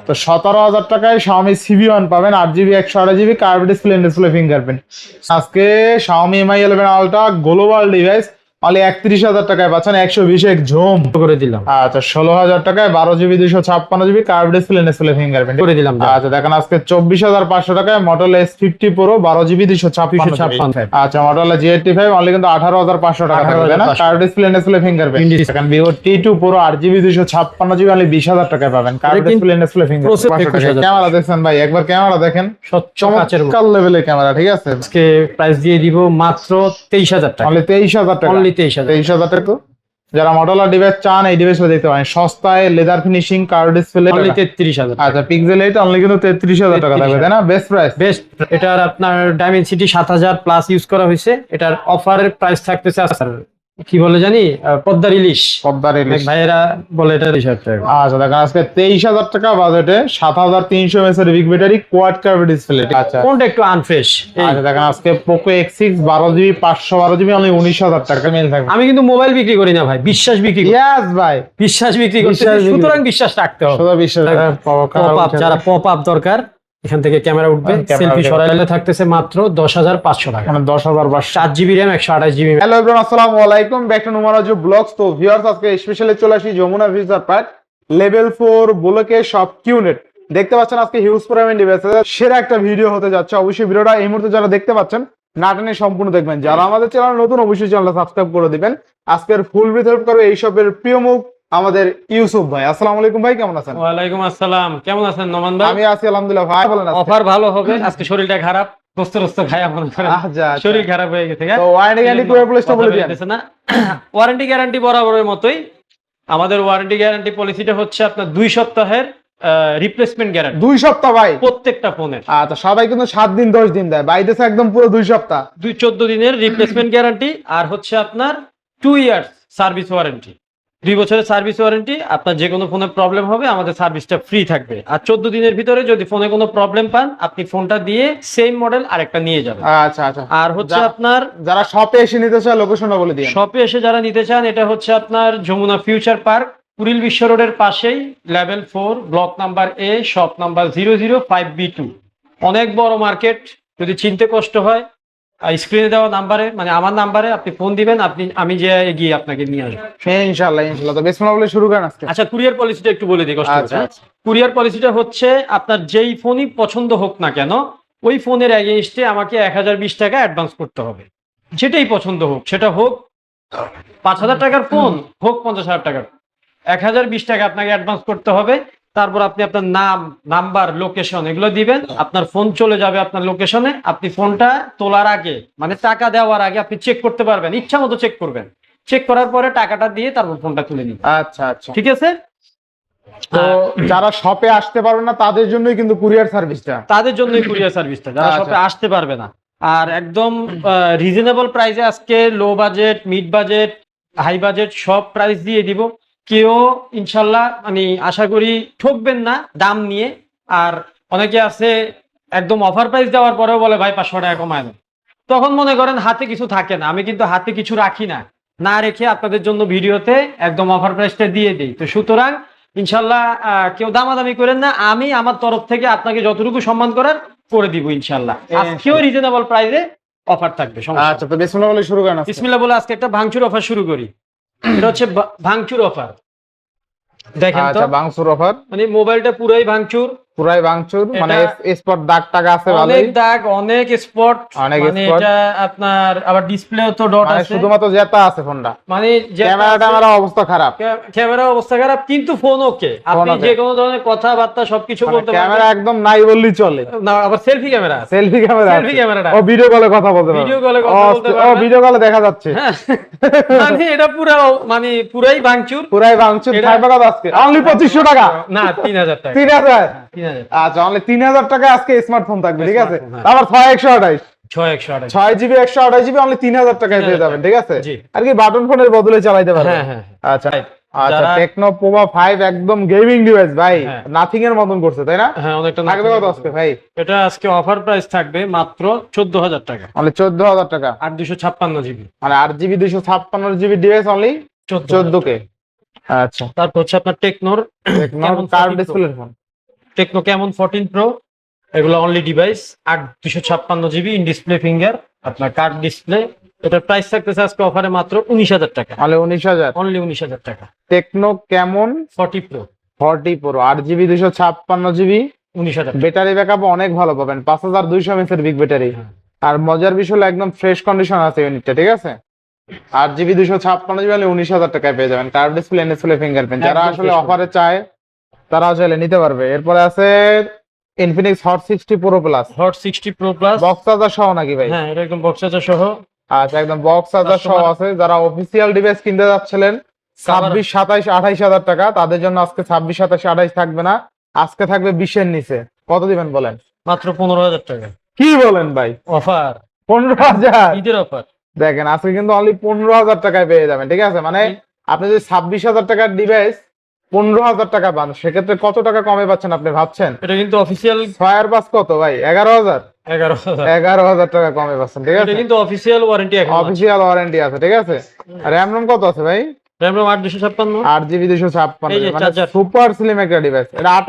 তো 17,000 টাকায় Xiaomi CV1 পাবেন 8GB 128GB curve display fingerprint. আজকে Xiaomi Mi 11 Ultra global device only 31,000 টাকায় পাচ্ছেন 120 ঝুম করে দিলাম। আচ্ছা 16,000 টাকায় 12GB 256GB curve display fingerprint করে দিলাম। আচ্ছা দেখেন আজকে 24,500 টাকায় Motorola S50 Pro 12GB 256। আচ্ছা Motorola G85 অনলি কিন্তু 18,500 টাকা থাকবে না কার্ভ ডিসপ্লে ফিঙ্গারপ্রিন্ট। দেখেন Vivo T2 Pro 8GB 256GB only 20,000 টাকায় পাবেন কার্ভ ডিসপ্লে ফিঙ্গারপ্রিন্ট। ক্যামেরা দেখছেন ভাই, একবার ক্যামেরা দেখেন, চমৎকার লেভেলের ক্যামেরা, ঠিক আছে। আজকে প্রাইস দিয়ে দিব মাত্র 23,000 টাকা, অনলি 23,000 টাকা, অনলি 23,000 টাকা। যারা Motorola ডিভাইস চান এই ডিভাইসটা দেখতে পারেন, সস্তায় leather finishing curve display only 33,000। আচ্ছা পিক্সেল 8 অনলি কিন্তু 33,000 টাকা থাকবে, তাই না? Best price, best. এটার আপনার ডাইমেনসিটি 7,000 প্লাস ইউজ করা হয়েছে। এটার অফারের প্রাইস থাকতেছে কি বলে জানি পদ্মার ইলিশ ভাইয়েরা বলে এটা রিসার্চ। আচ্ছা দেখেন আজকে 23,000 টাকা বাজেটে 7,300 mAh big battery quad curve display. আচ্ছা কোনটা একটু আনফ্রেশ। আচ্ছা দেখেন আজকে Poco X6 12GB 512GB only 19,000 টাকা মেল থাকবে। আমি কিন্তু মোবাইল বিক্রি করি না ভাই, বিশ্বাস বিক্রি করি। ইয়েস ভাই, বিশ্বাস বিক্রি করতে, সুতরাং বিশ্বাস রাখতে হবে। শুধু বিশ্বাস। যারা পপ আপ দরকার এখান থেকে ক্যামেরা উঠবে, সেলফি সরাইলে থাকতেছে মাত্র 10,500 টাকা, মানে 10,500। 4GB RAM 128GB। Hello everyone, আসসালামু আলাইকুম, ব্যাক টু নুমারাজু ব্লগস। তো ভিউয়ার্স আজকে স্পেশালি চলে আসি যমুনা ফিউচার পার্ক লেভেল 4 বুলেকে শপ কিউনেট। দেখতে পাচ্ছেন আজকে হিউজ পরিমাণ ডিভাইস সেরা একটা ভিডিও হতে যাচ্ছে। অবশ্যই ভিডিওটা এই মুহূর্তে যারা দেখতে পাচ্ছেন না টেনে সম্পূর্ণ দেখবেন। যারা আমাদের চ্যানেল নতুন অবশ্যই চ্যানেলটা সাবস্ক্রাইব করে দিবেন। আজকের ফুল ভিডিও করবে এই শপের প্রিয় মুখ আমাদের ইউসুফ ভাই। আসসালামু আলাইকুম ভাই, কেমন আছেন? ওয়ালাইকুম আসসালাম, কেমন আছেন নোমান ভাই? আমি আছি আলহামদুলিল্লাহ ভাই। বলেন অফার ভালো হবে আজকে, শরীরটা খারাপ, দোস্ত খায়া মনে করেন শরীর খারাপ হয়ে গেছে। তো ওয়ারেন্টি গ্যারান্টি পুরো প্লেসটা বলে দিন না। ওয়ারেন্টি গ্যারান্টি বরাবরের মতোই আমাদের ওয়ারেন্টি গ্যারান্টি পলিসিটা হচ্ছে আপনার 2 সপ্তাহের রিপ্লেসমেন্ট গ্যারান্টি। 2 সপ্তাহ ভাই প্রত্যেকটা ফোনের। আচ্ছা সবাই কিন্তু 7 দিন 10 দিন দেয়, বাইরেছে একদম পুরো 2 সপ্তাহ, 14 দিনের রিপ্লেসমেন্ট গ্যারান্টি। আর হচ্ছে আপনার 2 ইয়ার্স সার্ভিস ওয়ারেন্টি, 2 বছরের সার্ভিস ওয়ারেন্টি। আপনার যে কোনো ফোনে প্রবলেম হবে আমাদের সার্ভিসটা ফ্রি থাকবে। আর 14 দিনের ভিতরে যদি ফোনে কোনো প্রবলেম পান আপনি ফোনটা দিয়ে সেম মডেল আরেকটা নিয়ে যাবেন। আচ্ছা আচ্ছা। আর হচ্ছে আপনার যারা শপে এসে নিতে চায় লোকেশনটা বলে দিন। শপে এসে যারা নিতে চান, এটা হচ্ছে আপনার যমুনা ফিউচার পার্ক কুড়িল বিশ্ব রোডের পাশেই level 4 block number A shop number 005B2। অনেক বড় মার্কেট। যদি চিনতে কষ্ট হয় স্ক্রিনে দেওয়া নাম্বারে, মানে আমার নাম্বারে আপনি ফোন দিবেন, আমি যে গিয়ে আপনাকে নিয়ে আসবো ইনশাআল্লাহ। তো বিসমিল্লাহ বলে শুরু করেন আজকে। আচ্ছা কুরিয়ার পলিসিটা একটু বলে দিই কষ্ট করে। কুরিয়ার পলিসিটা হচ্ছে আপনার যেই ফোনই পছন্দ হোক না কেন ওই ফোনের এগেইনস্টে আমাকে 1020 টাকা অ্যাডভান্স করতে হবে। যেটাই পছন্দ হোক, সেটা হোক 5,000 টাকার ফোন, হোক 50,000 টাকার, 1020 টাকা আপনাকে অ্যাডভান্স করতে হবে। তারপর আপনি আপনার নাম, নাম্বার, লোকেশন এগুলো দিবেন। আপনার ফোন চলে যাবে আপনার লোকেশনে। আপনি ফোনটা তোলার আগে, মানে টাকা দেওয়ার আগে আপনি চেক করতে পারবেন, ইচ্ছা মতো চেক করবেন। চেক করার পরে টাকাটা দিয়ে তারপর ফোনটা তুলে নিন। আচ্ছা আচ্ছা, ঠিক আছে। তো যারা শপে আসতে পারবে না তাদের জন্যই কিন্তু কুরিয়ার সার্ভিসটা, যারা শপে আসতে পারবে না। আর একদম রিজনেবল প্রাইসে আজকে low budget, mid budget, high budget সব প্রাইস দিয়ে দিব। কেউ ইনশাল্লাহ মানে আশা করি ঠকবেন না দাম নিয়ে। আর অনেকে আছে একদম অফার প্রাইস দেওয়ার পরেও বলে ভাই 500 টাকা কমায় দেন। তখন মনে করেন হাতে কিছু থাকে না। আমি কিন্তু হাতে কিছু রাখি না রেখে আপনাদের জন্য ভিডিওতে একদম অফার প্রাইসটা দিয়ে দিই। তো সুতরাং ইনশাল্লাহ কেউ দামাদামি করেন না। আমি আমার তরফ থেকে আপনাকে যতটুকু সম্মান করার করে দিব ইনশাল্লাহ। আজকেও রিজনেবল প্রাইসে অফার থাকবে। আচ্ছা তো বিসমিল্লাহ বলে শুরু করেন। বিসমিল্লাহ বলে আজকে একটা ভাঙচুর অফার শুরু করি। এটা হচ্ছে ভাঙচুর অফার। দেখেন তো ভাঙচুর অফার, মানে মোবাইলটা পুরাই ভাঙচুর, মানে স্পট দাগ টাকা আছে, অনেক দাগ, অনেক স্পট, মানে এটা আপনার আবার ডিসপ্লেও তো ডট আছে, শুধুমাত্র জেতা আছে ফোনটা, মানে ক্যামেরাটা অবস্থা খারাপ, কিন্তু ফোন ওকে। আপনি যে কোনো ধরনের কথাবার্তা সবকিছু বলতে পারবেন, ক্যামেরা একদম নাই বললেই চলে না। আবার সেলফি ক্যামেরা ও ভিডিও কলে কথা বলতে পারবে, ভিডিও কলে দেখা যাচ্ছে। মানে এটা পুরো মানে পুরাই ভাঙচুর। আজকে অনলি 2500 টাকা, না 3000 টাকা, 3000। আচ্ছা অনলি 3000 টাকা আজকে স্মার্টফোন থাকবে, ঠিক আছে। আবার 6GB 128GB অনলি 3000 টাকায় পেয়ে যাবেন, ঠিক আছে। আর কি বাটন ফোনের বদলে চালাতে পারবেন। আচ্ছা আচ্ছা, টেকনো পোভা 5 একদম গেমিং ডিভাইস ভাই, নাথিং এর মতন করছে, তাই না? হ্যাঁ অনেকটা। থাকবে কত আজকে ভাই? এটা আজকে অফার প্রাইস থাকবে মাত্র 14,000 টাকা, অনলি 14,000 টাকা। 856GB, মানে 8GB 256GB device only 14K। আচ্ছা তারপর হচ্ছে আপনার টেকনোর curve display phone, Tecno Camon 14 pro, এগুলো only device 8 256 GB in display finger, আপনার কার্ড ডিসপ্লে। এটার প্রাইস থাকতেছে আজকে অফারে মাত্র 19,000 টাকা, তাহলে 19,000। অনলি 19,000 টাকা। টেকনো কেমন 40 pro 40 pro 8 GB 256 GB, 19,000 battery backup অনেক ভালো পাবেন, 5200 mAh বিগ ব্যাটারি। আর মজার বিষয় হলো একদম ফ্রেশ কন্ডিশন আছে ইউনিটটা, ঠিক আছে। 8 জিবি 256 জিবি হলে 19,000 টাকায় পেয়ে যাবেন, কার্ভ ডিসপ্লে এনএসএল ফিঙ্গারপ্রিন্ট। যারা একদম আসলে fresh অফারে চায় তারা চাইলে নিতে পারবে। এরপরে আছে Infinix hot 60 pro plus, hot 60 pro plus, box charger সহ নাকি ভাই? হ্যাঁ এটা একদম বক্স চার্জার সহ। আচ্ছা, একদম বক্স চার্জার সহ আছে। যারা অফিসিয়াল ডিভাইস কিনতে যাচ্ছিলেন 26 27 28,000 টাকা, তাদের জন্য আজকে 26 27 28 থাকবে না, আজকে থাকবে 20 এর নিচে। কত দিবেন বলেন? মাত্র 15,000 টাকা কি বলেন ভাই? অফার, 15,000? ঈদের অফার। দেখেন আজকে কিন্তু অনলি 15,000 টাকায় পেয়ে যাবেন, ঠিক আছে। মানে আপনি যদি 26,000 টাকার ডিভাইস 15,000 টাকা পান, সেক্ষেত্রে কত টাকা কমে পাচ্ছেন আপনি ভাবছেন? এটা কিন্তু অফিসিয়াল 6 আর 5 কত ভাই? 11,000। 11,000, 11,000 টাকা কমে পাচ্ছেন, ঠিক এটা আছে। কিন্তু অফিসিয়াল ওয়ারেন্টি এখন আছে। অফিসিয়াল ওয়ারেন্টি আছে, ঠিক আছে। আর র‍্যাম রম কত আছে ভাই? RAM 8 256, 8 জিবি 256, এই যে মানে চার্জার। সুপার স্লিম একটা ডিভাইস। এটা 8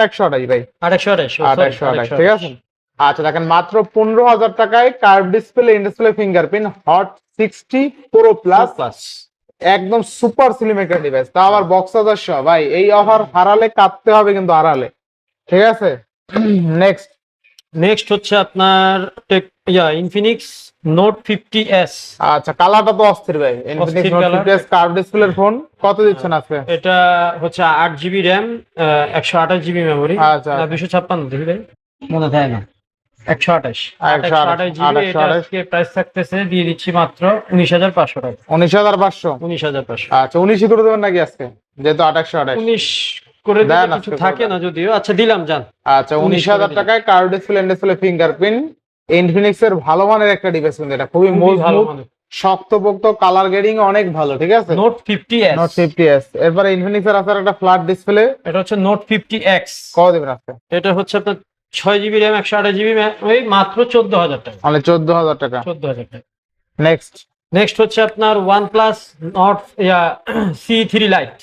ভাই, 828, ঠিক আছে। আচ্ছা দেখেন, মাত্র 15,000 টাকায় curve display in display fingerprint hot 60 pro plus, একদম সুপার স্লিম একটা ডিভাইস, তা আবার বক্স চার্জার সহ। ভাই এই অফার হারালে কাটতে হবে কিন্তু, হারালে, ঠিক আছে। নেক্সট নেক্সট হচ্ছে আপনার ইনফিনিক্স নোট 50s। আচ্ছা, কালারটা তো অস্থির ভাই। ইনফিনিক্স নোট 50s কার্ভ ডিসপ্লের ফোন, কত দিচ্ছেন আজকে? এটা হচ্ছে 8 জিবি র্যাম, 128 জিবি মেমোরি, আচ্ছা 256 দেখি ভাই, মনে থাকে না, 128 জিবি। এটা আজকে প্রাইস থাকতেছে দিয়ে দিচ্ছি মাত্র 19,500 টাকা। 19,500? 19,500। আচ্ছা, 19 করে দেবেন নাকি আজকে, যেহেতু 128? 19 করে দিলে কিছু থাকে না যদিও। আচ্ছা দিলাম জান। আচ্ছা, 19,000 টাকায় curve display in display fingerprint, Infinix এর ভালো মানের একটা ডিভাইস কিন্তু এটা, খুবই মজবুত, শক্তপোক্ত, কালার গ্রেডিং অনেক ভালো, ঠিক আছে। Note 50s, note 50s। এরপরে ইনফিনিক্স এর আছে একটা ফ্ল্যাট ডিসপ্লে, এটা হচ্ছে নোট 50X। কত দিবেন আজকে? এটা হচ্ছে আপনার 6 জিবি র্যাম, 128 জিবি, ওই মাত্র 14,000 টাকা। মানে 14,000 টাকা। 14,000 টাকা। নেক্সট নেক্সট হচ্ছে আপনার OnePlus not C3 light,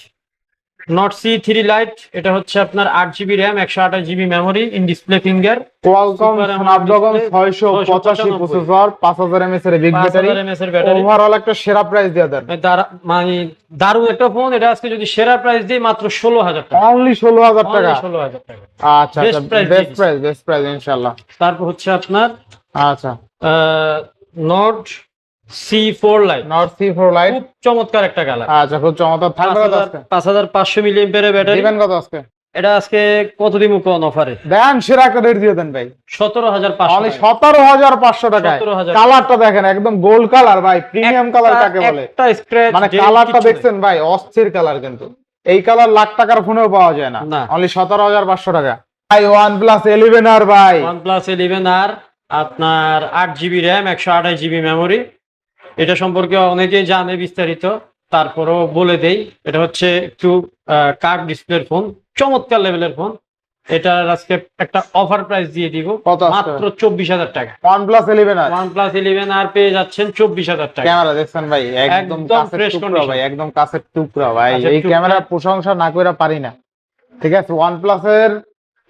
not C3 light. এটা হচ্ছে আপনার 8 GB RAM, 128 GB memory, in display finger, Qualcomm Snapdragon 685 processor, 5000 mAh এর বিগ ব্যাটারি, ওভারঅল একটা সেরা প্রাইস দিয়ে দেন। মানে দারুণ একটা ফোন। এটা আজকে যদি সেরা প্রাইস দিই মাত্র 16,000 টাকা, অনলি 16,000 টাকা। 16,000 টাকা। আচ্ছা আচ্ছা, বেস্ট প্রাইস ইনশাআল্লাহ। তারপর হচ্ছে আপনার আচ্ছা, note C4 light, not C4 light, খুব চমৎকার একটা কালার। আচ্ছা, খুব চমৎকার। থাকবে কত আজকে? 5500 মিলিঅ্যাম্পিয়ারের ব্যাটারি। দিবেন কত আজকে? এটা আজকে কত দিমু কোন অফারে? দেন সেরা একটা রেট দিয়ে দেন ভাই। 17,500, অনলি 17,500 টাকায়। 17,000 কালারটা দেখেন, একদম গোল্ড কালার ভাই, প্রিমিয়াম কালার কাকে বলে। একটা স্ক্র্যাচ মানে কালারটা দেখছেন ভাই, অস্থির কালার কিন্তু। এই কালার লাখ টাকার ফোনেও পাওয়া যায় না। অনলি 17,500 টাকা। ভাই OnePlus 11R ভাই, OnePlus 11R আপনার 8 জিবি র্যাম, 128 জিবি মেমোরি। এটা সম্পর্কে অনেকেই জানে বিস্তারিত, তারপরও বলে দেই। এটা হচ্ছে একটু কার্ভ ডিসপ্লের ফোন, চমৎকার লেভেলের ফোন। এটার আজকে একটা অফার প্রাইস দিয়ে দিব মাত্র 24,000 টাকা। OnePlus 11R, OnePlus 11R পেয়ে যাচ্ছেন 24,000 টাকা। ক্যামেরা দেখছেন ভাই, একদম কাছের টুকরা ভাই, একদম কাছের টুকরা ভাই। এই ক্যামেরার প্রশংসা না কইরা পারি না, ঠিক আছে। OnePlus এর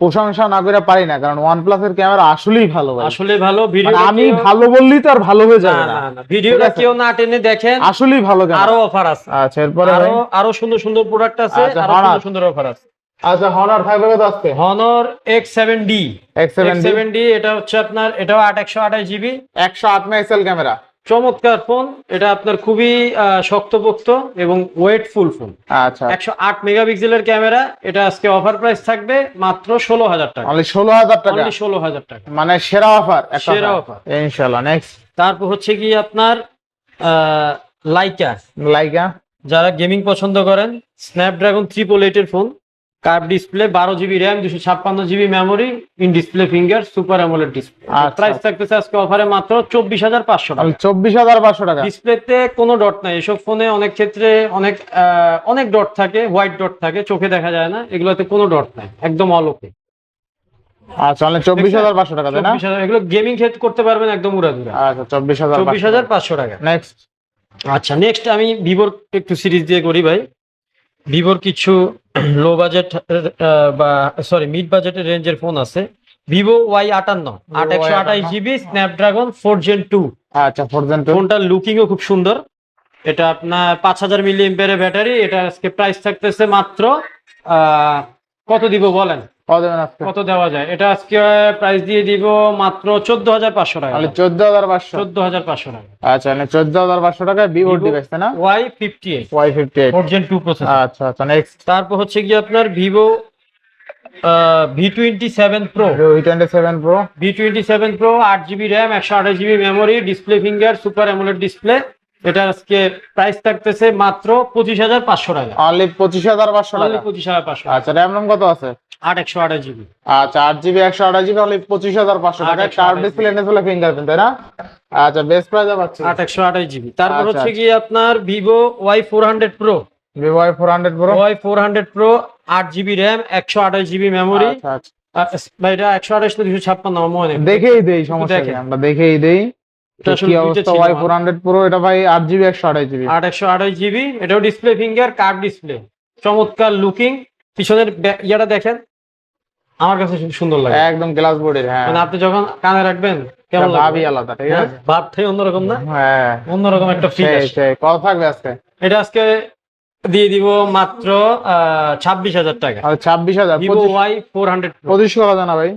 প্রশংসা না করে পারি না, কারণ OnePlus এর ক্যামেরা আসলেই ভালো ভাই, আসলে ভালো। ভিডিও আমি ভালো বললেই তো আর ভালো হয়ে যাবে না। ভিডিওটা কেউ না টেনে দেখেন, আসলেই ভালো ক্যামেরা। আরো অফার আছে। আচ্ছা, এরপরে আরো সুন্দর সুন্দর প্রোডাক্ট আছে, আরো সুন্দর সুন্দর অফার আছে। আচ্ছা, Honor থাকবে কত আজকে? Honor X7D, এটা হচ্ছে আপনার, এটাও 128 জিবি, 108 মেগাপিক্সেল ক্যামেরা, চমৎকার ফোন। এটা আপনার খুবই শক্তপোক্ত এবং ওয়েটফুল ফোন। আচ্ছা, 108 মেগাপিক্সেলের ক্যামেরা। এটা আজকে অফার প্রাইস থাকবে মাত্র 16,000 টাকা। অনলি 16,000 টাকা, অনলি 16,000 টাকা, মানে সেরা অফার, সেরা অফার ইনশাআল্লাহ। নেক্সট তারপর হচ্ছে কি আপনার লাইকা, যারা গেমিং পছন্দ করেন, স্ন্যাপড্রাগন 888 এর phone, curve display, 12 GB RAM, 256 GB memory, in display finger, super AMOLED display. Price থাকতেছে আজকে অফারে মাত্র 24,500 টাকা। 24,500 টাকা। ডিসপ্লেতে কোনো ডট নাই। এসব ফোনে অনেক ক্ষেত্রে অনেক ডট থাকে, হোয়াইট ডট থাকে, চোখে দেখা যায় না। এগুলোতে কোনো ডট নাই, একদম অলৌকে। আচ্ছা, অনলি 24,500 টাকা, তাই না? এগুলো গেমিং করতে পারবেন একদম উড়াধুরা। আচ্ছা, 24,500 টাকা। নেক্সট। আচ্ছা, নেক্সট আমি ভিভোর একটু সিরিজ দিয়ে করি ভাই। ভিভোর কিছু লো বাজেট বা সরি মিড বাজেটের রেঞ্জের ফোন আছে। Vivo Y58 828 GB Snapdragon 4 Gen 2। আচ্ছা, ফোরজেন টু। ফোনটার লুকিংও খুব সুন্দর। এটা আপনার 5000 mAh ব্যাটারি। এটা আজকে প্রাইস থাকতেছে মাত্র কত দিব বলেন? কত দেবেন আজকে? কত দেওয়া যায়? এটা আজকে প্রাইস দিয়ে দিব মাত্র 14500 টাকা। তাহলে 14500। 14500 টাকা। আচ্ছা, মানে 14500 টাকা ভিভোর ডিভাইস, তাই না? Y58 Y58। 4 Gen 2 processor. আচ্ছা আচ্ছা, নেক্সট। তারপর হচ্ছে কি আপনার Vivo V27 Pro। V27 Pro। V27 Pro 8 GB RAM 128 GB memory, display finger, super AMOLED display. এটা আজকে প্রাইস থাকতেছে মাত্র 25500 টাকা। অনলি 25500 অনলি টাকা। 25500। আচ্ছা, র্যাম রম কত আছে? 128 GB। আচ্ছা, 8 GB 128 GB অনলি 25500 টাকা। 828 কার্ভ ডিসপ্লে এনএসএল ফিঙ্গারপ্রিন্ট, তাই না? আচ্ছা, বেস্ট প্রাইসে পাচ্ছি। 128 GB। তারপর আচ্ছা, হচ্ছে কি আপনার Vivo Y400 Pro। Vivo Y400 Pro। Y400 Pro 8 GB RAM 128 GB memory. আচ্ছা আচ্ছা, ভাই এটা 128 না 256 আমার মনে নেই। দেখেই দেই, সমস্যা নেই, আমরা দেখেই দেই। এটা আসলে কি দুইটা অবস্থা ছিল Y400 Pro? এটা ভাই 8 GB 128 GB। 128 GB। এটাও ডিসপ্লে ফিঙ্গার, কার্ভ ডিসপ্লে, চমৎকার লুকিং। পিছনের ইয়াটা দেখেন, আমার কাছে খুব সুন্দর লাগে। একদম গ্লাস বডির। হ্যাঁ, মানে আপনি যখন কানে রাখবেন কেমন লাগবে? ভাবই আলাদা, ঠিক আছে। ভাবটাই অন্যরকম না? হ্যাঁ, অন্যরকম একটা ফিল সেই আসে। সেই। কত থাকবে আজকে? এটা আজকে দিয়ে দিব মাত্র 26000 টাকা। আর 26000। ভিভো Y400 Pro 25 করা জানা ভাই?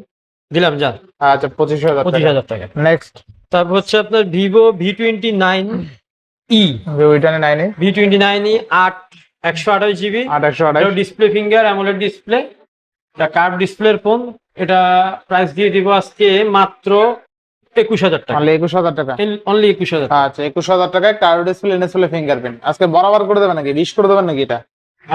দিলাম যান। আচ্ছা, 25000 টাকা। 25000 টাকা। নেক্সট। তারপর হচ্ছে আপনার ভিভো V29e। V29 এ V29e 128 GB। 828। Display finger, AMOLED display, এটা কার্ভ ডিসপ্লের ফোন। এটা প্রাইস দিয়ে দিব আজকে মাত্র 21000 টাকা। অনলি 21000 টাকা। অনলি 21000। আচ্ছা, 21000 টাকায় কার্ভ ডিসপ্লে এনএসএল ফিঙ্গারপ্রিন্ট। আজকে বরাবর করে দেবেন নাকি 20 করে দেবেন নাকি এটা?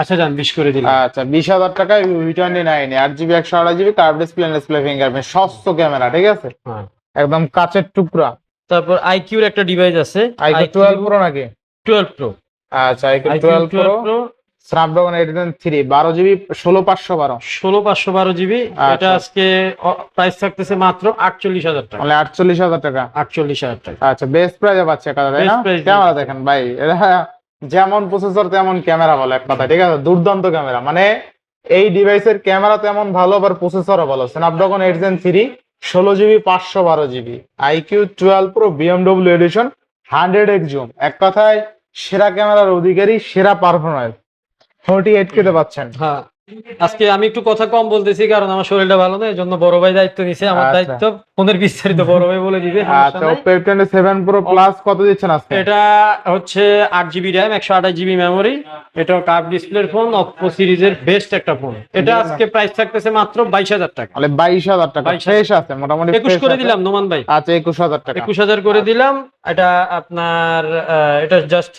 আচ্ছা যান 20 করে দিলাম। আচ্ছা, 20000 টাকায় V29 8 GB 128 GB curve display এনএসএল ফিঙ্গারপ্রিন্ট, সস্ত ক্যামেরা, ঠিক আছে, হ্যাঁ। একদম কাচের টুকরা। তারপর আইকিউর একটা ডিভাইস আছে, iQOO 12 Pro নাকি? 12 Pro। আচ্ছা, iQOO 12 Pro Snapdragon 803 12 GB 16512। 16512 GB। আচ্ছা। এটা আজকে প্রাইস থাকতেছে মাত্র 48000 টাকা। মানে 48000 টাকা। 48000 টাকা। আচ্ছা, বেস্ট প্রাইসে পাচ্ছে কথা, তাই না? Best price ক্যামেরা দেখেন ভাই, এটা যেমন প্রসেসর তেমন ক্যামেরা বলে এক কথা, ঠিক আছে, দুর্দান্ত ক্যামেরা। মানে এই ডিভাইসের ক্যামেরা তেমন ভালো, আবার প্রসেসরও ভালো। Snapdragon 803 16 GB 512 GB iQOO 12 Pro BMW edition 100x zoom. এক কথায় সেরা ক্যামেরার অধিকারী, সেরা পারফরম্যান্স 48K তে পাচ্ছেন। হ্যাঁ, আজকে আমি একটু কথা কম বলতেছি কারণ আমার শরীরটা ভালো না, এজন্য বড় ভাই দায়িত্ব নিছে। আমার আচ্ছা। দায়িত্ব ফোনের বিস্তারিত বড় ভাই বলে দিবে। আচ্ছা, Oppo F27 Pro Plus কত দিচ্ছেন আজকে? এটা হচ্ছে 8 GB র্যাম 128 GB মেমোরি। এটা কার্ভ ডিসপ্লের ফোন, Oppo সিরিজের বেস্ট একটা ফোন। এটা আজকে প্রাইস থাকতেছে মাত্র 22000 টাকা। তাহলে 22000 টাকা। 22000 ফ্রেশ আছে মোটামুটি। 21 করে দিলাম নোমান ভাই। আচ্ছা, 21000 টাকা। 21000 করে দিলাম। এটা আপনার এটা জাস্ট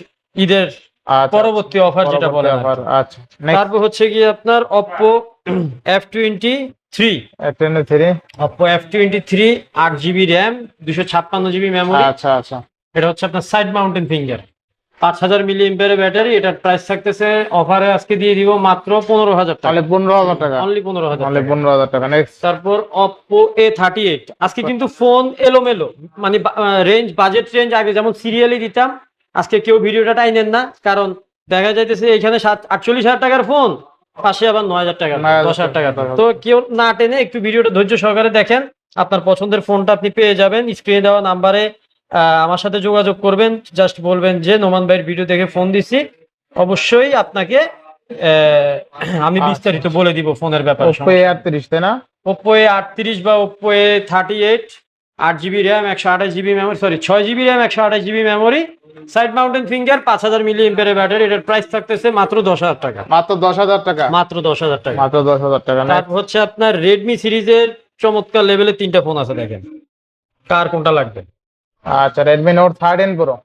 ঈদের আচ্ছা, পরবর্তী অফার যেটা বলে। আচ্ছা, next। তারপর হচ্ছে কি আপনার Oppo F23। Oppo F23 8 GB RAM 256 GB memory. আচ্ছা আচ্ছা, এটা হচ্ছে আপনার side mountain finger, 5000 mAh battery. এটার প্রাইস থাকতেছে অফারে আজকে দিয়ে দিব মাত্র 15000 টাকা। তাহলে 15000 টাকা। অনলি 15000 তাহলে টাকা। 15000 টাকা। নেক্সট। তারপর Oppo A38। আজকে কিন্তু ফোন এলোমেলো, মানে রেঞ্জ, বাজেট রেঞ্জ আগে যেমন সিরিয়ালি দিতাম, আজকে কেউ ভিডিওটা টাইনেন না, কারণ দেখা যাইতেছে এখানে 48,000 টাকার ফোন, পাশে আবার 9000 টাকা 10,000 টাকা। তো কেউ না টেনে একটু ভিডিওটা ধৈর্য সহকারে দেখেন, আপনার পছন্দের ফোনটা আপনি পেয়ে যাবেন। স্ক্রিনে দেওয়া নাম্বারে আমার সাথে যোগাযোগ করবেন, জাস্ট বলবেন যে নোমান ভাইয়ের ভিডিও দেখে ফোন দিছি। অবশ্যই আপনাকে আমি বিস্তারিত বলে দিব ফোনের ব্যাপারে। Oppo A38, তাই না? Oppo A38 বা Oppo A38 8 GB RAM 128 GB memory, sorry 6 GB RAM 128 GB memory, side mountain finger, 5000 mAh battery. এটার প্রাইস থাকতেছে মাত্র 10000 টাকা। মাত্র 10000 টাকা। মাত্র 10000 টাকা। মাত্র 10000 টাকা। তারপর হচ্ছে আপনার Redmi সিরিজের চমৎকার লেভেলের 3টা ফোন আছে, দেখেন কার কোনটা লাগবে। আচ্ছা, Redmi Note 13 Pro।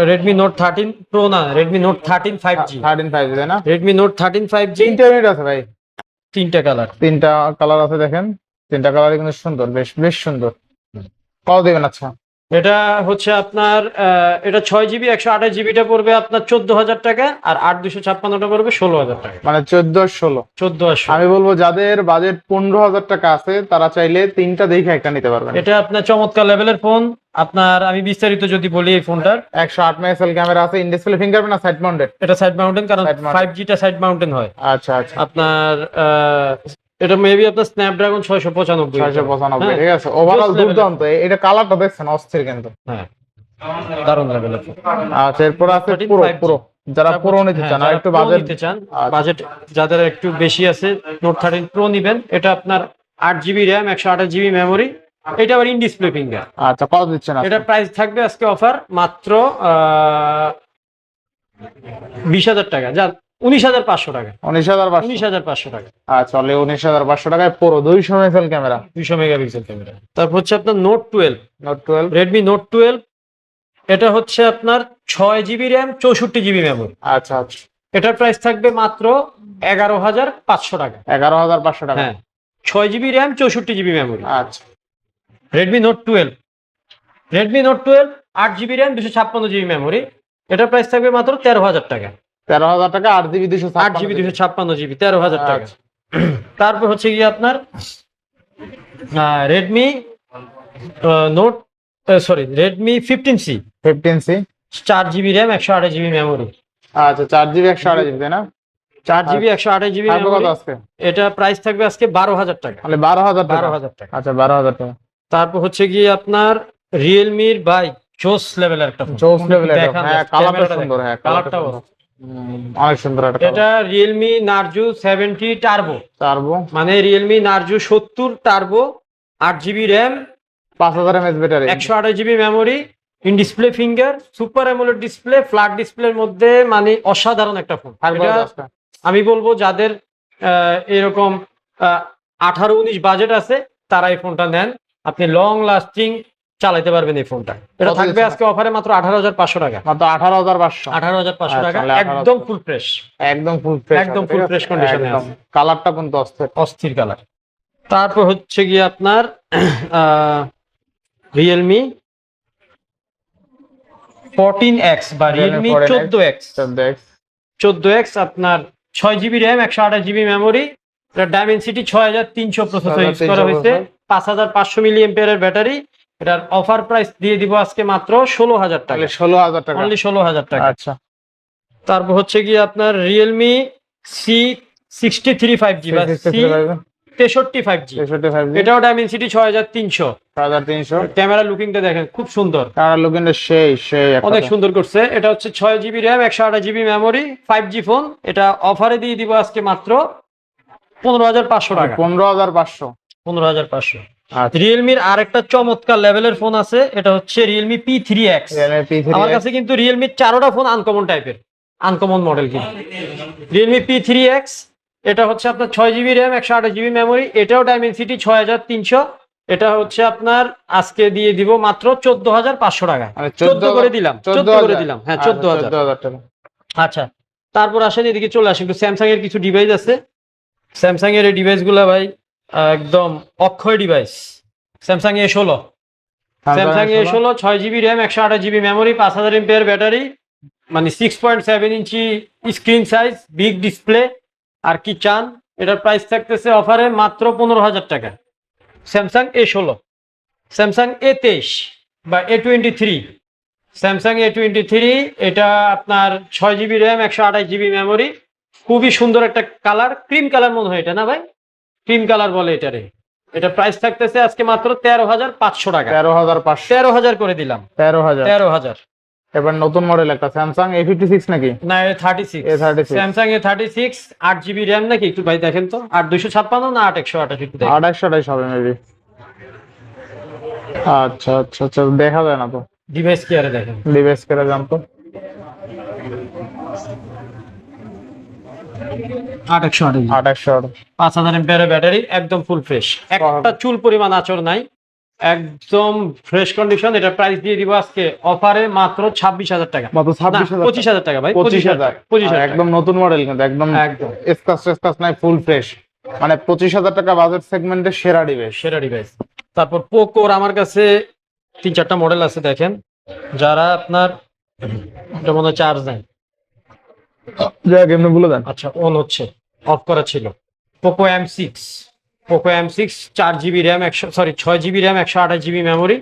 Redmi Note 13 Pro না, Redmi Note 13 5G। 13 5G, তাই না? Redmi Note 13 5G। 3টা ইউনিট আছে ভাই। 3টা কালার। 3টা কালার আছে, দেখেন 3টা কালারই কিন্তু সুন্দর, বেশ বেশ সুন্দর। কত দিবেন? আচ্ছা, এটা হচ্ছে আপনার এটা 6 জিবি 128 জিবিটা পড়বে আপনার 14,000 টাকা, আর 8 256টা পড়বে 16,000 টাকা। মানে 14 আর 16। 14 আর 16। আমি বলবো যাদের বাজেট 15,000 টাকা আছে তারা চাইলে তিনটা দেখে একটা নিতে পারবেন। এটা আপনার চমৎকার লেভেলের ফোন। আপনার আমি বিস্তারিত যদি বলি এই ফোনটার, 108 মেগাপিক্সেল ক্যামেরা আছে, ইন ডিসপ্লে ফিঙ্গারপ্রিন্ট না সাইড মাউন্টেড? এটা সাইড মাউন্টেন, কারণ Side mounted। 5Gটা সাইড মাউন্টেন হয়। আচ্ছা আচ্ছা, আপনার এটা মেবি আপনার স্ন্যাপড্রাগন 695। 695, ঠিক আছে। ওভারঅল Just level এর। দুর্দান্ত। এটা কালারটা দেখছেন অস্থির কিন্তু। হ্যাঁ, দারুণ লেভেলের ফোন। আচ্ছা, এরপর আছে 13 পুরো 5G। পুরো যারা তারপর পুরো নিতে হ্যাঁ, চান আর যারা একটু Pro বাজেট নিতে চান, আচ্ছা। বাজেট যাদের একটু বেশি আছে, নোট 13 প্রো নিবেন। এটা আপনার 8 জিবি র্যাম 128 জিবি মেমোরি। এটা আবার ইন ডিসপ্লে ফিঙ্গার। আচ্ছা, কত দিচ্ছেন এটা প্রাইস থাকবে আজকে অফার মাত্র 20,000 টাকা, যা 19,500 টাকা। 19,500? 19,500 টাকা। আচ্ছা, অনলি 19,500 টাকায় পুরো 200 মেগাপিক্সেল ক্যামেরা, 200 মেগাপিক্সেল ক্যামেরা। তারপর হচ্ছে আপনার নোট 12, নোট 12। Redmi note 12। এটা হচ্ছে আপনার 6 জিবি র্যাম 64 জিবি মেমোরি। আচ্ছা আচ্ছা, এটার প্রাইস থাকবে মাত্র 11,500 টাকা। 11,500 টাকা। হ্যাঁ, 6 জিবি র্যাম 64 জিবি মেমোরি। আচ্ছা, Redmi note 12, Redmi note 12 8 GB RAM 256 GB memory. এটার প্রাইস থাকবে মাত্র 13,000 টাকা। 13,000 টাকা, 8 জিবি 8 জিবি 256 জিবি, 13,000 টাকা। আচ্ছা। তারপর হচ্ছে গিয়ে আপনার Redmi note Redmi 15C, 15C। 4 GB RAM 128 GB memory. আচ্ছা, 4 জিবি 128 তাই না? 4 জিবি 128 জিবি থাকবে কত মেমোরি। আজকে? এটা প্রাইস থাকবে আজকে 12,000 টাকা। মানে 12,000 টাকা। 12,000 টাকা। আচ্ছা, 12,000 টাকা। তারপর হচ্ছে গিয়ে আপনার রিয়েলমির বাই জোস লেভেলের একটা ফোন। জোস লেভেলের। দেখান, হ্যাঁ, just কালারটা ক্যামেরাটা সুন্দর। দেখেন। হ্যাঁ, কালারটা বড়। অনেক সুন্দর একটা কালার। এটা রিয়েলমি নার্জো 70 টার্বো, টার্বো, মানে Realme Narzo 70 turbo, 8 GB RAM 5000 mAh battery, 128 GB memory, in display finger, super AMOLED display, flat ডিসপ্লের মধ্যে, মানে অসাধারণ একটা ফোন। থাকবে এটা কত আজকে? আমি বলবো যাদের এরকম 18-19 বাজেট আছে তারা এই ফোনটা নেন। আপনি লং লাস্টিং চালাতে পারবেন এই ফোনটা। এটা কত থাকবে দিচ্ছেন? আজকে অফারে মাত্র 18,500 টাকা। মাত্র 18,500। 18,500 টাকা, তাহলে 18,000 একদম ফুল ফ্রেশ। একদম ফুল ফ্রেশ, একদম full fresh condition এ আছে। কালারটা কিন্তু অস্থির। অস্থির কালার। তারপর হচ্ছে গিয়ে আপনার রিয়েলমি 14X বা রিয়েলমি 14X। 14X আপনার 6 জিবি র্যাম 128 জিবি মেমোরি। এটা ডাইমেনসিটি 6300 প্রসেসর ইউজ করা হয়েছে, 5500 মিলি এম্পিয়ারের ব্যাটারি। এটার অফার প্রাইস দিয়ে দিব আজকে মাত্র 16,000 টাকা। তাহলে 16,000 টাকা। অনলি 16,000 টাকা। আচ্ছা, তারপর হচ্ছে গিয়ে আপনার রিয়েলমি C63 5G বা C63 5G। 65 এটাও ডাইমেনসিটি 6300। 6300। ক্যামেরা লুকিংটা দেখেন, খুব সুন্দর, কালার লুকিংটা সেই একটা। অনেক সুন্দর করছে। এটা হচ্ছে 6 GB RAM 128 GB memory, 5G phone. এটা অফারে দিয়ে দিব আজকে মাত্র 15,500 টাকা। 15,500। 15,500। আচ্ছা, রিয়েলমির আরেকটা চমৎকার লেভেলের ফোন আছে, এটা হচ্ছে রিয়েলমি P3X। Realme P3X। আমার কাছে কিন্তু রিয়েলমির 4টা ফোন আনকমন টাইপের, আনকমন মডেল। কিন্তু রিয়েলমি P3X, এটা হচ্ছে আপনার 6 জিবি র্যাম 128 জিবি মেমোরি। এটাও ডাইমেনসিটি 6300। এটা হচ্ছে আপনার আজকে দিয়ে দিব মাত্র 14,500 টাকা। মানে 14 করে দিলাম, 14 করে দিলাম। হ্যাঁ, 14,000। 14,000 টাকা। আচ্ছা, তারপর আসেন এদিকে চলে আসেন, একটু স্যামসাং এর কিছু ডিভাইস আছে। স্যামসাং এর এই ডিভাইস গুলা ভাই একদম অক্ষয় device. Samsung A16, Samsung A16 6 GB RAM 128 GB memory, 5000 এমপিআর ব্যাটারি, মানে 6.7 inch screen size, big display. আর কি চান? এটার প্রাইস থাকতেছে অফারে মাত্র 15,000 টাকা। স্যামসাং A16, স্যামসাং A23 বা A23, স্যামসাং A23। এটা আপনার 6 জিবি র্যাম 128 জিবি মেমোরি, খুবই সুন্দর একটা কালার, ক্রিম কালার মনে হয় এটা, না ভাই? ক্রিম কালার বলে এটারে। এটা প্রাইস থাকতেছে আজকে মাত্র 13,500 টাকা। 13,500। 13,000 করে দিলাম। 13,000। 13,000। এবার নতুন মডেল একটা স্যামসাং A56 নাকি? না, A36। A36। Samsung A36 8 GB RAM নাকি? একটু ভাই দেখেন তো, 8 256 না 8 128? একটু দেখেন। 2828 হবে মেবি। আচ্ছা আচ্ছা আচ্ছা, দেখা যায় না তো। ডিভাইস কি আরে দেখেন। ডিভাইস করে জানতো। 8 128। 2800। 5000 এমপিআর ব্যাটারি, একদম ফুল ফ্রেশ, একটা চুল পরিমাণ আঁচড় নাই, একদম ফ্রেশ কন্ডিশন। এটা প্রাইস দিয়ে দিব আজকে অফারে মাত্র 26,000 টাকা। মাত্র 26,000। 25,000 টাকা ভাই। 25,000। 25,000 একদম নতুন মডেল কিন্তু, একদম একদম স্কাচ নাই, ফুল ফ্রেশ। মানে 25,000 টাকা বাজেট সেগমেন্টের সেরা ডিভাইস। সেরা ডিভাইস। তারপর পোকোর আমার কাছে 3-4টা মডেল আছে দেখেন, যারা আপনার এটা মনে হয় চার্জ নেই। যাক এমনি বলে দেন। আচ্ছা, অন হচ্ছে, অফ করা ছিল। Poco M6 4GB RAM 6GB RAM 128GB memory.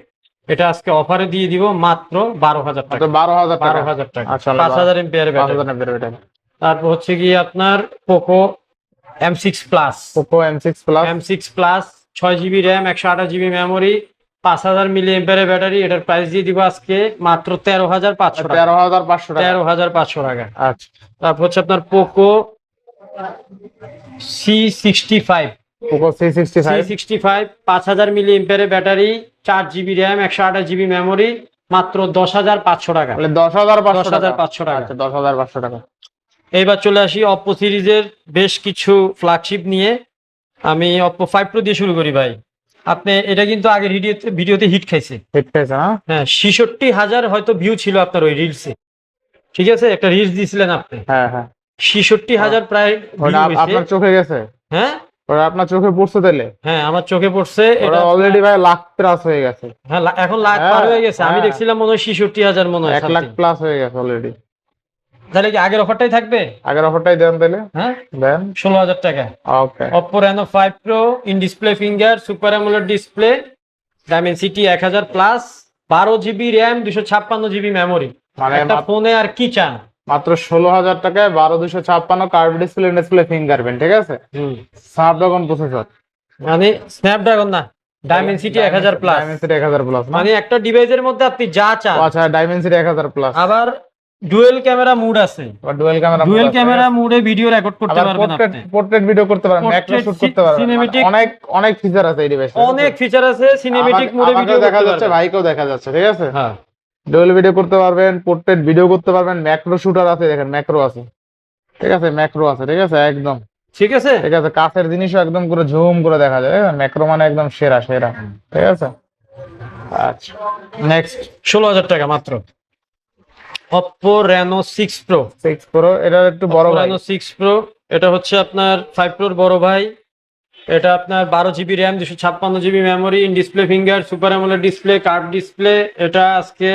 এটা আজকে অফারে দিয়ে দিব মাত্র 12,000 টাকা। 12,000 টাকা। 12,000 টাকা, আচ্ছা 5000 এমপিআর ব্যাটারি। 5000 এর ব্যাটারি। তারপর হচ্ছে কি আপনার Poco M6 plus. Poco M6 plus. M6 plus 6GB RAM 128GB memory, 5000 milli এম্পিয়ারের ব্যাটারি। এটার প্রাইস দিয়ে দিব আজকে মাত্র 13,500 টাকা। 13,500 টাকা। 13,500 টাকা। আচ্ছা। তারপর হচ্ছে আপনার Poco C65। Poco C65 5000 milli এম্পিয়ারের battery, 4GB RAM 128GB memory, মাত্র 10,500 টাকা। 10,500 টাকা। 10,500 টাকা। আচ্ছা 10,500 টাকা। এইবার চলে আসি অপ্পো সিরিজের বেশ কিছু ফ্ল্যাগশিপ নিয়ে। আমি অপ্পো 5 প্রো দিয়ে শুরু করি ভাই। আপনি এটা কিন্তু আগের ভিডিওতে হিট খাইছে। হিট খাইছে না? হ্যাঁ, 66,000 হয়তো ভিউ ছিল আপনার ওই রিলসে। ঠিক আছে, একটা রিলস দিয়েছিলেন আপনি। হ্যাঁ হ্যাঁ। 66,000 প্রায় ওটা view হয়েছে। আপনার চোখে গেছে? হ্যাঁ ওটা আপনার চোখে পড়ছে তাইলে? হ্যাঁ, আমার চোখে পড়ছে। ওটা এটা অলরেডি ভাই লাখ প্লাস হয়ে গেছে। হ্যাঁ, এখন লাখ পার হয়ে গেছে। আমি হ্যাঁ। দেখছিলাম মনে হয় 66,000 মনে হয় 1 লাখ something। প্লাস হয়ে গেছে অলরেডি। তাহলে কি আগের অফারটাই থাকবে? আগের অফারটাই দেন তাইলে। হ্যাঁ, দেন। 16,000 টাকা। ওকে। Oppo Reno 5 Pro in display finger super AMOLED display, Dimensity 1000 plus, 12GB RAM 256GB memory. মানে একটা ফোনে আর কি চান? মাত্র 16,000 টাকায় 12256 কার্ভ ডিসপ্লে ফিঙ্গারপ্রিন্ট, ঠিক আছে? Snapdragon processor. মানে স্ন্যাপড্রাগন না, ডাইমেনসিটি 1000 প্লাস। ডাইমেনসিটি 1000 প্লাস মানে একটা ডিভাইসের মধ্যে আপনি যা চান। আচ্ছা, ডাইমেনসিটি 1000 প্লাস। আবার ডুয়েল ক্যামেরা মুড আছে। ডুয়েল ক্যামেরা মুডে ভিডিও রেকর্ড করতে পারবেন আপনি। পোর্ট্রেট ভিডিও করতে পারবেন, ম্যাক্রো শুট করতে পারবেন। সিনেমেটিক অনেক ফিচার আছে এই ডিভাইসে। অনেক ফিচার আছে, সিনেমেটিক মুডে ভিডিও দেখা করতে যাচ্ছে, পারবেন। ভাইকেও দেখা যাচ্ছে, ঠিক আছে? হ্যাঁ, ডুয়েল ভিডিও করতে পারবেন, পোর্ট্রেট ভিডিও করতে পারবেন, ম্যাক্রো শুটার আছে, দেখেন ম্যাক্রো আছে, ঠিক আছে? ম্যাক্রো আছে, ঠিক আছে? একদম ঠিক আছে। ঠিক আছে। কাছের জিনিসও একদম করে জুম করে দেখা যায়। ম্যাক্রো মানে একদম সেরা সেরা, ঠিক আছে? আচ্ছা, নেক্সট 16,000 টাকা মাত্র। Oppo Reno 6 Pro। 6 Pro, এটা একটু বড় ভাই। Reno 6 Pro, এটা হচ্ছে আপনার 5 Proর বড় ভাই। এটা আপনার 12GB RAM 256GB memory, in display finger super AMOLED display, curve display. এটা আজকে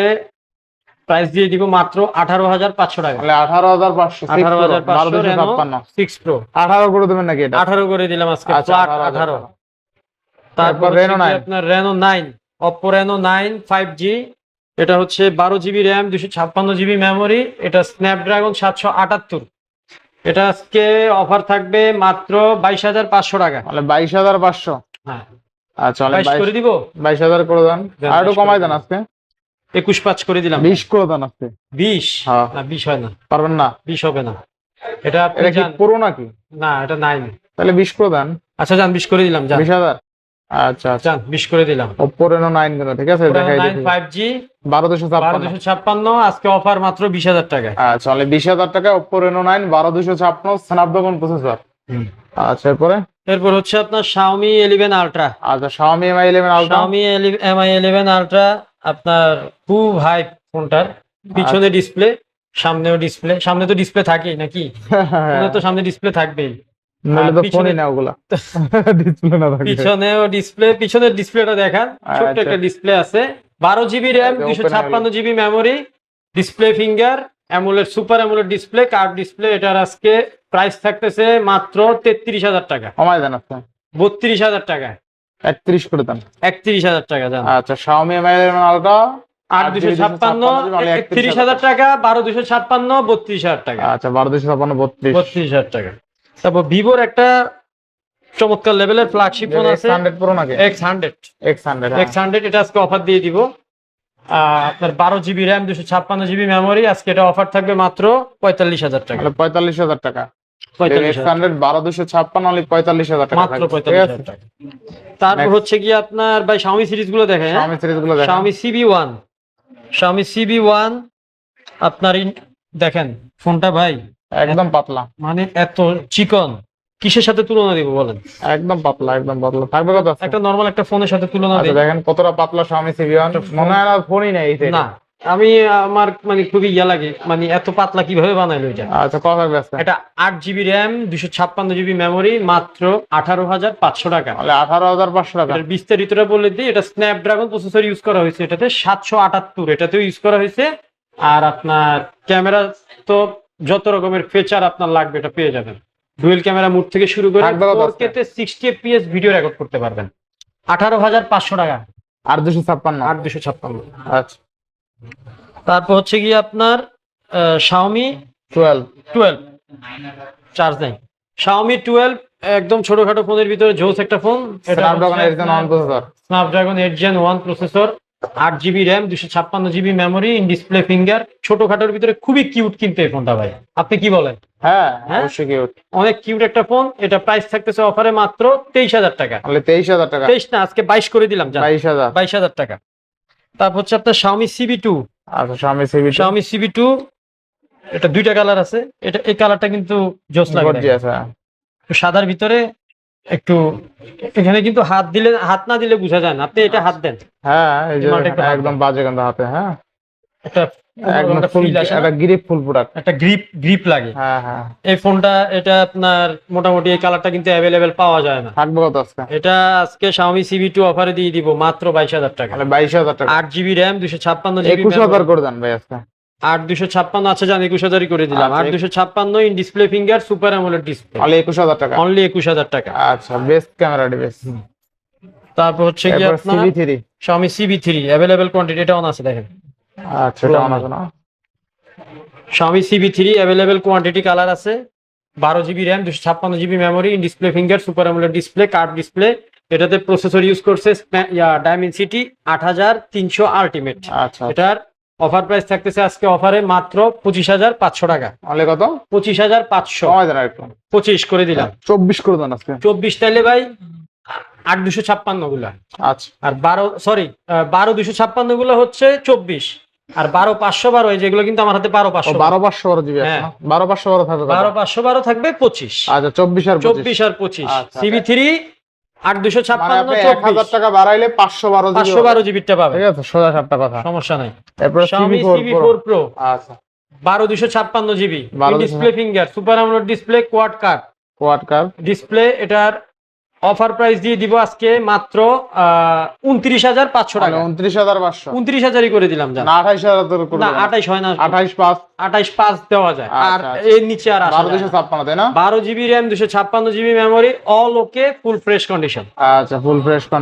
প্রাইস দিয়ে দিব মাত্র 18,500 টাকা। তাহলে 18,500। 18,500 Reno 6 Pro। 18 করে দেবেন নাকি এটা? 18 করে দিলাম আজকে, আচ্ছা, ফ্ল্যাট 18,000 18। তারপর তারপর Reno 9। আপনার Reno 9, Oppo Reno 9 5G। এটা হচ্ছে 12GB র্যাম 256GB মেমোরি। এটা স্ন্যাপড্রাগন 778। এটা আজকে অফার থাকবে মাত্র 22,500 টাকা। তাহলে 22,500। হ্যাঁ, আচ্ছা, 22 করে দিব। 22,000 করে দেন। দেন, আর একটু 22 কমাই করে দেন দিন। আজকে। 21,500 করে দিলাম। 20 করে দেন আজকে। 20? হ্যাঁ। না, 20 হয় না। পারবেন না? 20 হবে না। এটা আপনি এটা কি জান। পুরো নাকি? না, এটা 9। তাহলে 20 করে দেন। আচ্ছা যান, 20 করে দিলাম। যান 20,000। আচ্ছা আচ্ছা। যান, 20 করে দিলাম। Oppo Reno 9 গুলো, ঠিক আছে? দেখাই 9 দিই। 5G 12,256। 12,256 আজকে অফার মাত্র 20,000 টাকা। আচ্ছা, তাহলে 20,000 টাকা Oppo Reno 9 12,256 স্ন্যাপড্রাগন প্রসেসর। আচ্ছা, এরপরে এরপর হচ্ছে আপনার Xiaomi 11 Ultra। আচ্ছা, Xiaomi Mi 11 Ultra। Xiaomi Mi 11 Ultra আপনার খুব হাই ফোনটার। পিছনে ডিসপ্লে, সামনেও ডিসপ্লে। সামনে তো ডিসপ্লে থাকেই নাকি? ফোনে তো সামনে ডিসপ্লে থাকবেই। নইলে তো পিছনে- ফোনই না ওগুলা। ডিসপ্লে না থাকে। পিছনেও ডিসপ্লে, পিছনের ডিসপ্লেটা দেখান। ছোট্ট আচ্ছা। একটা ডিসপ্লে আছে, 12GB RAM open 256GB memory, display finger, AMOLED super AMOLED display, curve display. এটার আজকে প্রাইস থাকতেছে মাত্র 33,000 টাকা। কমাই দেন আজকে। 32,000 টাকা। 31 করে দেন। 31,000 টাকা জান। আচ্ছা, Xiaomi Mi 11 Ultra 8,256, 30,000 টাকা, 12,256, 32,000 টাকা। আচ্ছা, 12,256 32। 32,000 টাকা। তারপর ভিভোর একটা চমৎকার লেভেলের ফ্ল্যাগশিপ ফোন আছে, X100 Pro নাকি? X100। X100। X100 এটা আজকে অফার দিয়ে দিব। আপনার 12GB র্যাম 256GB মেমোরি। আজকে এটা অফার থাকবে মাত্র 45,000 টাকা। তাহলে 45,000 টাকা। 45,000 X100 12,256 only 45,000 টাকা। মাত্র 45,000 টাকা। তারপর হচ্ছে কি আপনার ভাই Xiaomi সিরিজ গুলো দেখেন। Xiaomi সিরিজ গুলো দেখেন। Xiaomi CB1। Xiaomi CB1 আপনার দেখেন ফোনটা ভাই একদম পাতলা। মানে এত চিকন, কিসের সাথে তুলনা দিব বলেন? একদম পাতলা, একদম পাতলা। থাকবে কত আছে? একটা নরমাল একটা ফোনের সাথে তুলনা আচ্ছা, দিই। দেখেন কতটা পাতলা Xiaomi CB1। মনে হয় না ফোনই নেই এই থেকে। না, আমি আমার মানে খুবই ইয়া লাগে, মানে এত পাতলা কিভাবে বানাইলো এটা। আচ্ছা কত থাকবে আজকে? এটা 8 জিবি র্যাম 256 জিবি মেমোরি, মাত্র 18,500 টাকা। তাহলে 18,500 টাকা। এটার বিস্তারিতটা বলে দিই, এটা স্ন্যাপড্রাগন প্রসেসর ইউজ করা হয়েছে, এটাতে 778 এটাতেও ইউজ করা হয়েছে। আর আপনার ক্যামেরা তো যত রকমের ফিচার আপনার লাগবে এটা পেয়ে যাবেন। ডুয়েল ক্যামেরা মোড থেকে শুরু করে থাকবে কত 4K তে 60 fps ভিডিও রেকর্ড করতে পারবেন। 18,500 টাকা। আর 256। 8,256। আচ্ছা তারপর হচ্ছে গিয়ে আপনার Xiaomi 12 চার্জ নেই। Xiaomi 12 একদম ছোটখাটো ফোনের ভিতরে জোস একটা phone. Snapdragon 8 Gen 1 processor. Snapdragon 8 Gen 1 processor, 8 GB RAM 256 GB memory, in display finger, ছোটখাটোর ভিতরে খুবই কিউট কিন্তু এই ফোনটা ভাই, আপনি কি বলেন? হ্যাঁ হ্যাঁ? অবশ্যই কিউট। অনেক কিউট একটা ফোন। এটা প্রাইস থাকতেছে অফারে মাত্র 23,000 টাকা। তাহলে 23,000 টাকা। 23 না, আজকে 22 করে দিলাম, 22,000। 22,000 টাকা। তারপর হচ্ছে আপনার Xiaomi CB2। আচ্ছা Xiaomi CB2 এটা দুইটা কালার আছে। এটা এই কালারটা কিন্তু জোস লাগে, গর্জিয়াস। হ্যাঁ একটু সাদার ভিতরে একটু, এখানে কিন্তু হাত না দিলে বোঝা যায় না, আপনি এটা হাত দেন, হ্যাঁ এই যে মালটা একটু একদম বাজে গন্ধ হাতে। হ্যাঁ একটা একদম একটা ফুল, feel আসে না? একটা গ্রিপ ফুল প্রোডাক্ট। একটা গ্রিপ লাগে। হ্যাঁ হ্যাঁ। এই ফোনটা এটা আপনার মোটামুটি এই কালারটা কিন্তু অ্যাভেলেবেল পাওয়া যায় না। থাকবে কত আজকে? এটা আজকে Xiaomi CB2 অফারে দিয়ে দিব মাত্র 22,000 টাকা। তাহলে 22,000 টাকা। 8 জিবি র্যাম 256 জিবি 21,000 করে দেন ভাই আজকে। 8,256 আছে, জান 21,000 করে দিলাম। আচ্ছা। 8,256 in display finger, super AMOLED display, তাহলে 21,000 টাকা। অনলি 21,000 টাকা। আচ্ছা বেস্ট ক্যামেরা ডিভাইস। তারপর হচ্ছে কি এরপর আপনার CB3। Xiaomi CB3 available quantity, এটা অন আছে দেখেন। আচ্ছা এটা অন আছে না? Xiaomi CB3 available quantity, colour আছে। 12 GB RAM 256 GB memory, in display finger, super AMOLED display, curve display. এটাতে প্রসেসর ইউজ করছে Dimensity 8300 আলটিমেট। আচ্ছা এটার অফার প্রাইস থাকতেছে আজকে অফারে মাত্র 25,500 টাকা। তাহলে কত? 25,500। কমাই দেন একটু। 25 করে দিলাম। 24 করে দেন আজকে। 24 তাইলে ভাই 8,256 গুলা, আচ্ছা আর 12,256 গুলো হচ্ছে 24, আর 12,512 এই যেগুলো কিন্তু আমার হাতে 12,500। 12,512 জিবি আছে হ্যাঁ। না? 12,512 থাকবে কত? 12,512 থাকবে 25। আচ্ছা 24 আর 25। 24 আর 25। আচ্ছা। CB3 মানে 8,256 আপনি 1000 টাকা বাড়াইলে 512 জিবি। 512 জিবিটা পাবে, ঠিক আছে সোজা সাপটা কথা। সমস্যা নাই। এরপর Xiaomi CB4 CB4 Pro আচ্ছা 12,256 GB, 12,256 display finger, super AMOLED display, quad cut quad car. Display. এটার অফার প্রাইস দিয়ে দিব আজকে মাত্র 29,500 টাকা। 29,500 29,000 করে দিলাম, জান না 28,000 করে না দেন। 28 হয় না, 28,500 28,500 দেওয়া যায়। আর আচ্ছা, এর নিচে আর আসা যায় না। 12,256 তাই না? 12 GB RAM 256 GB memory, all ওকে, ফুল ফ্রেশ কন্ডিশন। আচ্ছা ফুল ফ্রেশ